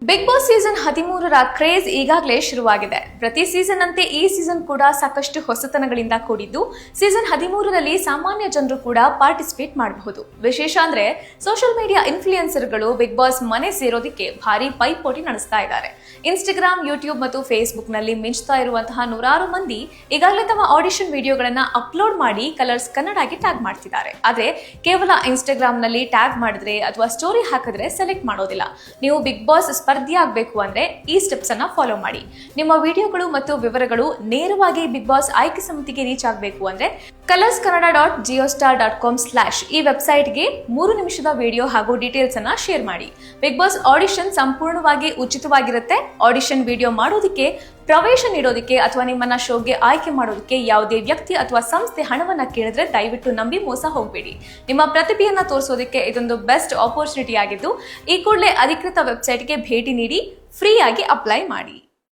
Big boss season 13ರ craze ಈಗಾಗಲೇ ಶುರುವಾಗಿದೆ. ಪ್ರತಿ ಸೀಸನ್ ಅಂತೆ ಈ ಸೀಸನ್ ಕೂಡ ಸಾಕಷ್ಟು ಹೊಸತನಗಳಿಂದ ಕೂಡಿದ್ದು, ಸೀಸನ್ 13ರಲ್ಲಿ ಸಾಮಾನ್ಯ ಜನರು ಕೂಡ ಪಾರ್ಟಿಸಿಪೇಟ್ ಮಾಡಬಹುದು. ವಿಶೇಷ ಅಂದ್ರೆ ಸೋಷಿಯಲ್ ಮೀಡಿಯಾ ಇನ್ಫ್ಲೂಯೆನ್ಸರ್ಗಳು ಬಿಗ್ ಬಾಸ್ ಮನೆ ಸೇರೋದಕ್ಕೆ ಭಾರಿ ಪೈಪೋಟಿ ನಡೆಸ್ತಾ ಇದ್ದಾರೆ. ಇನ್ಸ್ಟಾಗ್ರಾಮ್, ಯೂಟ್ಯೂಬ್ ಮತ್ತು ಫೇಸ್ಬುಕ್ ನಲ್ಲಿ ಮಿಂಚ್ತಾ ಇರುವಂತಹ ನೂರಾರು ಮಂದಿ ಈಗಾಗಲೇ ತಮ್ಮ ಆಡಿಷನ್ ವಿಡಿಯೋಗಳನ್ನ ಅಪ್ಲೋಡ್ ಮಾಡಿ ಕಲರ್ಸ್ ಕನ್ನಡಗೆ ಟ್ಯಾಗ್ ಮಾಡ್ತಿದ್ದಾರೆ. ಆದ್ರೆ ಕೇವಲ ಇನ್ಸ್ಟಾಗ್ರಾಮ್ ನಲ್ಲಿ ಟ್ಯಾಗ್ ಮಾಡಿದ್ರೆ ಅಥವಾ ಸ್ಟೋರಿ ಹಾಕಿದ್ರೆ ಸೆಲೆಕ್ಟ್ ಮಾಡೋದಿಲ್ಲ. ನೀವು ಬಿಗ್ ಬಾಸ್ ಸ್ಪರ್ಧಿ ಆಗಬೇಕು ಅಂದ್ರೆ ಈ ಸ್ಟೆಪ್ಸ್ ಅನ್ನ ಫಾಲೋ ಮಾಡಿ. ನಿಮ್ಮ ವಿಡಿಯೋಗಳು ಮತ್ತು ವಿವರಗಳು ನೇರವಾಗಿ ಬಿಗ್ ಬಾಸ್ ಆಯ್ಕೆ ಸಮಿತಿಗೆ ರೀಚ್ ಆಗಬೇಕು ಅಂದ್ರೆ colorskannada.geostar.com/ ಈ ವೆಬ್ಸೈಟ್ಗೆ 3 ನಿಮಿಷದ ವಿಡಿಯೋ ಹಾಗೂ ಡೀಟೇಲ್ಸ್ ಅನ್ನ ಶೇರ್ ಮಾಡಿ. ಬಿಗ್ ಬಾಸ್ ಆಡಿಷನ್ ಸಂಪೂರ್ಣವಾಗಿ ಉಚಿತವಾಗಿರುತ್ತೆ. ಆಡಿಷನ್ ವಿಡಿಯೋ ಮಾಡೋದಕ್ಕೆ, ಪ್ರವೇಶ ನೀಡೋದಕ್ಕೆ ಅಥವಾ ನಿಮ್ಮನ್ನ ಶೋಗೆ ಆಯ್ಕೆ ಮಾಡೋದಕ್ಕೆ ಯಾವುದೇ ವ್ಯಕ್ತಿ ಅಥವಾ ಸಂಸ್ಥೆ ಹಣವನ್ನ ಕೇಳಿದ್ರೆ ದಯವಿಟ್ಟು ನಂಬಿ ಮೋಸ ಹೋಗಬೇಡಿ. ನಿಮ್ಮ ಪ್ರತಿಭೆಯನ್ನ ತೋರಿಸೋದಕ್ಕೆ ಇದೊಂದು ಬೆಸ್ಟ್ ಆಪರ್ಚುನಿಟಿ ಆಗಿದ್ದು, ಈ ಕೂಡಲೇ ಅಧಿಕೃತ ವೆಬ್ಸೈಟ್ಗೆ ಭೇಟಿ ನೀಡಿ ಫ್ರೀ ಆಗಿ ಅಪ್ಲೈ ಮಾಡಿ.